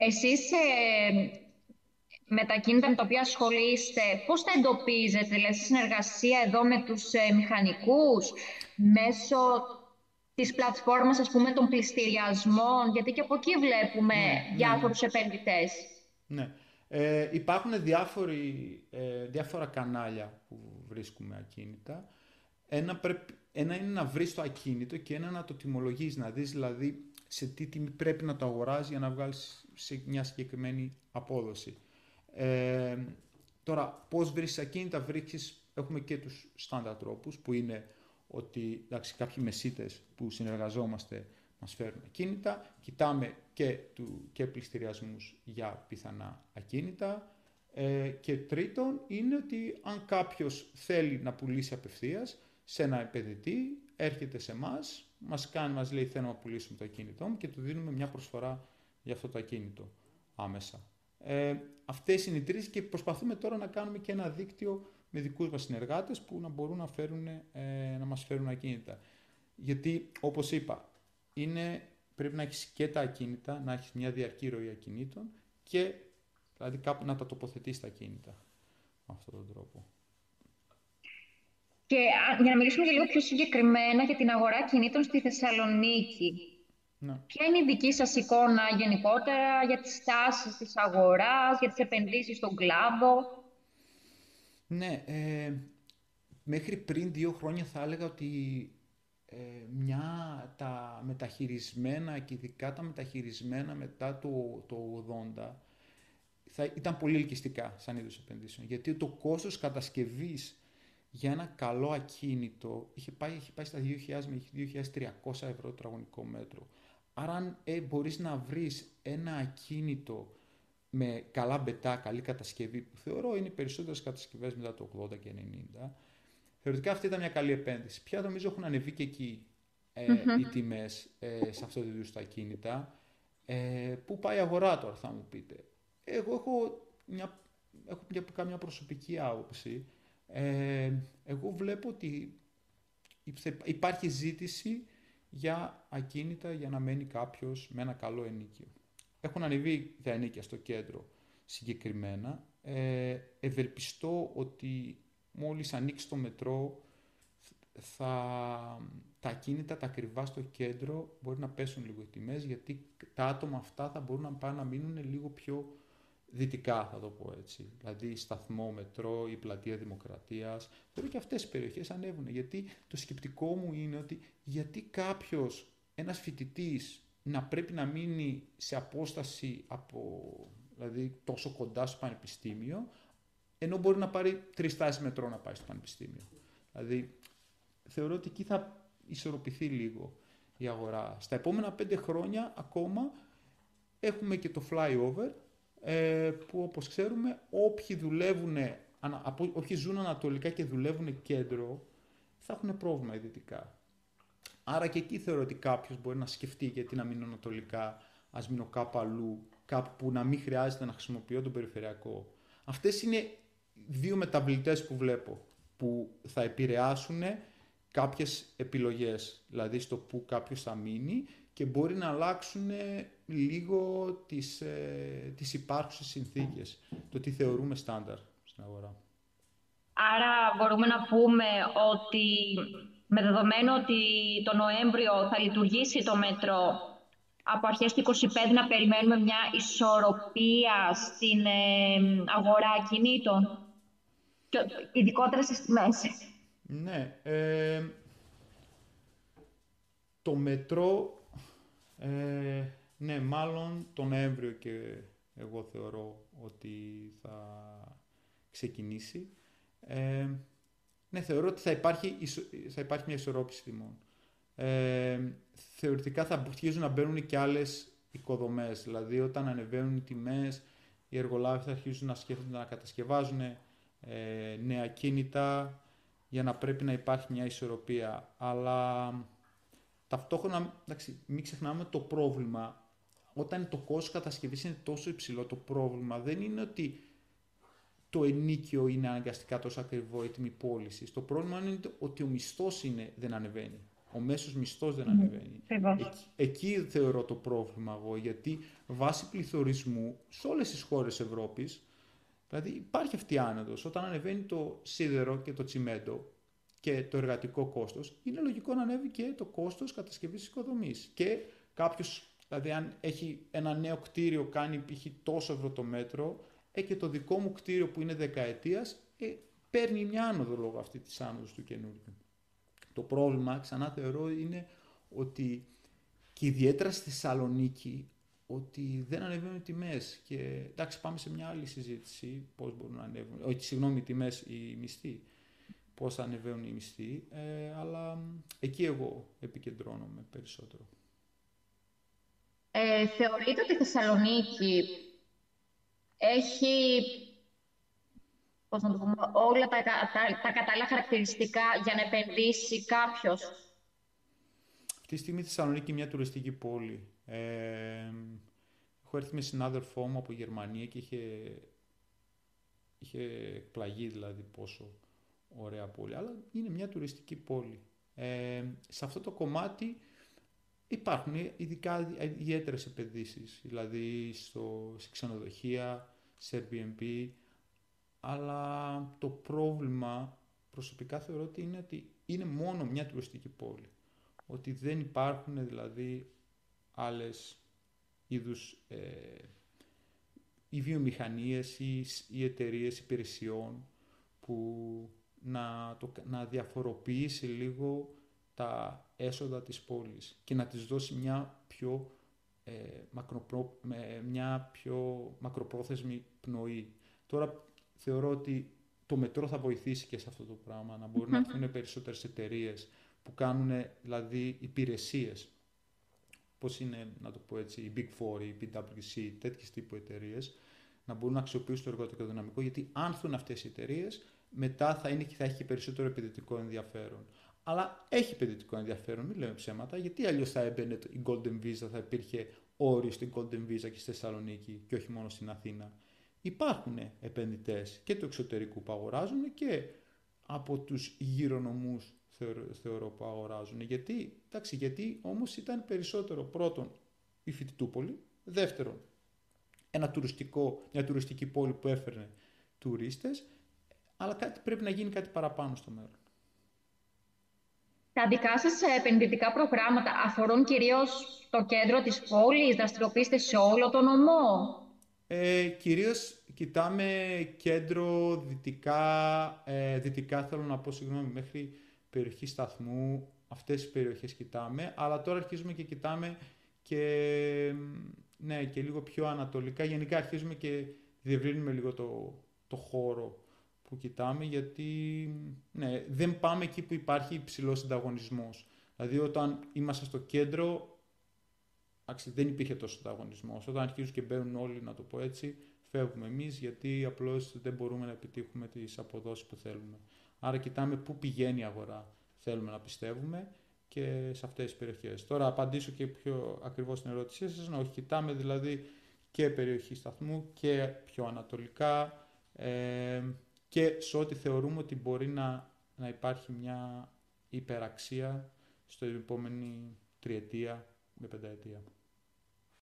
Εσείς με τα κίνητα με τα οποία ασχολείστε, πώς τα εντοπίζετε, δηλαδή στη συνεργασία εδώ με τους μηχανικούς, μέσω της πλατφόρμας, ας πούμε, των πληστηριασμών, γιατί και από εκεί βλέπουμε Ναι, ναι. διάφορους επενδυτές. Ναι. Υπάρχουν διάφορα κανάλια που βρίσκουμε ακίνητα. Ένα είναι να βρεις το ακίνητο και ένα να το τιμολογείς, να δεις δηλαδή σε τι τιμή πρέπει να το αγοράζεις για να βγάλεις σε μια συγκεκριμένη απόδοση. Ε, Τώρα, πώς βρίσκεις ακίνητα, έχουμε και τους στάνταρ τρόπους που είναι ότι εντάξει, κάποιοι μεσίτες που συνεργαζόμαστε μας φέρουν ακίνητα, κοιτάμε και πληστηριασμούς για πιθανά ακίνητα. Και τρίτον είναι ότι αν κάποιος θέλει να πουλήσει απευθείας σε ένα επενδυτή, έρχεται σε εμάς, μας λέει θέλω να πουλήσουμε το ακίνητό μου και του δίνουμε μια προσφορά για αυτό το ακίνητο άμεσα. Αυτές είναι οι τρεις και προσπαθούμε τώρα να κάνουμε και ένα δίκτυο με δικούς μας συνεργάτες που να μπορούν να μας φέρουν ακίνητα. Γιατί όπως είπα, πρέπει να έχεις και τα ακίνητα, να έχεις μια διαρκή ροή ακινήτων και δηλαδή κάπου να τα τοποθετείς τα ακίνητα με αυτόν τον τρόπο. Και για να μιλήσουμε και λίγο πιο συγκεκριμένα για την αγορά κινήτων στη Θεσσαλονίκη. Ναι. Ποια είναι η δική σας εικόνα γενικότερα για τις τάσεις της αγοράς, για τις επενδύσεις στον κλάδο? Ναι, μέχρι πριν 2 χρόνια θα έλεγα ότι ε, τα μεταχειρισμένα και ειδικά τα μεταχειρισμένα μετά το 80 ήταν πολύ ελκυστικά σαν είδους επενδύσεων. Γιατί το κόστος κατασκευής για ένα καλό ακίνητο είχε πάει στα 2.000 με 2.300 ευρώ το τετραγωνικό μέτρο. Άρα αν μπορείς να βρεις ένα ακίνητο με καλά μπετά, καλή κατασκευή, που θεωρώ είναι οι περισσότερες κατασκευές μετά το 80 και 90, θεωρητικά αυτή ήταν μια καλή επένδυση. Πια νομίζω έχουν ανεβεί και εκεί οι Μμμ. τιμές σε αυτό το είδους τα ακίνητα. Πού πάει η αγορά τώρα θα μου πείτε. Εγώ έχω μια προσωπική άποψη. Εγώ βλέπω ότι υπάρχει ζήτηση για ακίνητα για να μένει κάποιος με ένα καλό ενίκιο. Έχουν ανεβεί τα ενίκια στο κέντρο συγκεκριμένα. Ευελπιστώ ότι μόλις ανοίξει το μετρό τα ακίνητα, τα ακριβά στο κέντρο μπορεί να πέσουν λίγο οι τιμές γιατί τα άτομα αυτά θα μπορούν να πάνε να μείνουν λίγο πιο δυτικά, θα το πω έτσι. Δηλαδή σταθμό μετρό ή πλατεία Δημοκρατίας. Θεωρώ και αυτές οι περιοχές ανέβουν. Γιατί το σκεπτικό μου είναι ότι γιατί κάποιος, ένας φοιτητής, να πρέπει να μείνει σε απόσταση δηλαδή τόσο κοντά στο πανεπιστήμιο, ενώ μπορεί να πάρει 3 στάσεις μετρό να πάει στο πανεπιστήμιο. Δηλαδή θεωρώ ότι εκεί θα ισορροπηθεί λίγο η αγορά. Στα επόμενα 5 χρόνια ακόμα έχουμε και το flyover, που όπως ξέρουμε όποιοι ζουν ανατολικά και δουλεύουν κέντρο θα έχουν πρόβλημα δυτικά. Άρα και εκεί θεωρώ ότι κάποιος μπορεί να σκεφτεί γιατί να μείνω ανατολικά, ας μείνω κάπου αλλού, κάπου που να μην χρειάζεται να χρησιμοποιώ τον περιφερειακό. Αυτές είναι δύο μεταβλητές που βλέπω που θα επηρεάσουν κάποιες επιλογές, δηλαδή στο που κάποιος θα μείνει και μπορεί να αλλάξουν λίγο τις υπάρχουσες συνθήκες, το τι θεωρούμε στάνταρ στην αγορά. Άρα μπορούμε να πούμε ότι με δεδομένο ότι το Νοέμβριο θα λειτουργήσει το μέτρο, από αρχές του 2025 να περιμένουμε μια ισορροπία στην αγορά κινήτων, και ειδικότερα στις τιμές. Ναι, το μετρό, ναι, μάλλον τον Νοέμβριο και εγώ θεωρώ ότι θα ξεκινήσει. Ε, ναι, θεωρώ ότι θα υπάρχει μια ισορρόπηση τιμών. Θεωρητικά θα αρχίζουν να μπαίνουν και άλλες οικοδομές, δηλαδή όταν ανεβαίνουν οι τιμές, οι εργολάβοι θα αρχίσουν να σκέφτονται να κατασκευάζουν νέα κίνητα για να πρέπει να υπάρχει μια ισορροπία. Αλλά ταυτόχρονα, εντάξει, μην ξεχνάμε το πρόβλημα. Όταν το κόστος κατασκευής είναι τόσο υψηλό, το πρόβλημα δεν είναι ότι το ενίκιο είναι αναγκαστικά τόσο ακριβό η τιμή πώληση. Το πρόβλημα είναι ότι ο μισθός δεν ανεβαίνει. Ο μέσος μισθός δεν ανεβαίνει. Ακριβώς. Εκεί θεωρώ το πρόβλημα εγώ, γιατί βάσει πληθωρισμού σε όλες τις χώρες Ευρώπης, δηλαδή υπάρχει αυτή η άνοδος. Όταν ανεβαίνει το σίδερο και το τσιμέντο και το εργατικό κόστος, είναι λογικό να ανέβει και το κόστος κατασκευής της οικοδομής. Και κάποιος, δηλαδή αν έχει ένα νέο κτίριο, κάνει π.χ. τόσο ευρώ το μέτρο, και το δικό μου κτίριο που είναι δεκαετίας, παίρνει μια άνοδο λόγω αυτή της άνοδος του καινούριου. Το πρόβλημα, ξανά θεωρώ, είναι ότι και ιδιαίτερα στη Θεσσαλονίκη, ότι δεν ανεβαίνουν οι τιμές. Και εντάξει, πάμε σε μια άλλη συζήτηση, πώς μπορούν να ανέβουν, όχι, συγγνώμη, οι τιμές, οι μισθοί, πώς θα ανεβαίνουν οι μισθοί, αλλά εκεί εγώ επικεντρώνομαι περισσότερο. Θεωρείτε ότι η Θεσσαλονίκη έχει, πώς να το πούμε, όλα τα κατάλληλα χαρακτηριστικά για να επενδύσει κάποιος? Αυτή τη στιγμή η Θεσσαλονίκη είναι μια τουριστική πόλη. Έχω έρθει με συνάδελφό μου από Γερμανία και είχε εκπλαγεί δηλαδή πόσο ωραία πόλη. Αλλά είναι μια τουριστική πόλη. Σε αυτό το κομμάτι υπάρχουν ειδικά ιδιαίτερες επενδύσεις, δηλαδή σε ξενοδοχεία, σε Airbnb, αλλά το πρόβλημα προσωπικά θεωρώ ότι είναι μόνο μια τουριστική πόλη. Ότι δεν υπάρχουν δηλαδή άλλες είδους οι βιομηχανίες ή οι εταιρείες υπηρεσιών που να διαφοροποιήσει λίγο τα έσοδα της πόλης και να της δώσει μια πιο, μια πιο μακροπρόθεσμη πνοή. Τώρα θεωρώ ότι το μετρό θα βοηθήσει και σε αυτό το πράγμα, να μπορούν να έρθουν περισσότερες εταιρείες που κάνουν δηλαδή υπηρεσίες. Πώς είναι, να το πω έτσι, οι Big Four, οι PwC, τέτοιες τύπου εταιρείες, να μπορούν να αξιοποιήσουν το εργατικό δυναμικό, γιατί αν έρθουν αυτές οι εταιρείες, μετά θα έχει και περισσότερο επενδυτικό ενδιαφέρον. Αλλά έχει επενδυτικό ενδιαφέρον, μην λέμε ψέματα, γιατί αλλιώς θα έμπαινε η Golden Visa, θα υπήρχε όριο στην Golden Visa και στη Θεσσαλονίκη και όχι μόνο στην Αθήνα. Υπάρχουν επενδυτές και του εξωτερικού που αγοράζουν και από τους γύρω νομούς θεωρώ που αγοράζουν. Γιατί όμως ήταν περισσότερο πρώτον η Φοιτητούπολη, δεύτερον μια τουριστική πόλη που έφερνε τουρίστες, αλλά πρέπει να γίνει κάτι παραπάνω στο μέλλον. Τα δικά σας επενδυτικά προγράμματα αφορούν κυρίως το κέντρο της πόλης, δραστηριοποιείστε σε όλο το νομό? Κυρίως κοιτάμε κέντρο, δυτικά θέλω να πω, συγγνώμη, μέχρι περιοχή Σταθμού, αυτές τις περιοχές κοιτάμε, αλλά τώρα αρχίζουμε και κοιτάμε και λίγο πιο ανατολικά. Γενικά αρχίζουμε και διευρύνουμε λίγο το χώρο που κοιτάμε, γιατί δεν πάμε εκεί που υπάρχει υψηλός ανταγωνισμός. Δηλαδή όταν είμαστε στο κέντρο, δεν υπήρχε τόσο ανταγωνισμός. Όταν αρχίζουν και μπαίνουν όλοι, να το πω έτσι, φεύγουμε εμείς, γιατί απλώς δεν μπορούμε να επιτύχουμε τις αποδόσεις που θέλουμε. Άρα κοιτάμε πού πηγαίνει η αγορά, θέλουμε να πιστεύουμε, και σε αυτές τις περιοχές. Τώρα απαντήσω και πιο ακριβώς στην ερώτησή σας. Όχι, κοιτάμε δηλαδή και περιοχή Σταθμού και πιο ανατολικά, και σε ό,τι θεωρούμε ότι μπορεί να υπάρχει μια υπεραξία στο επόμενη τριετία με πενταετία.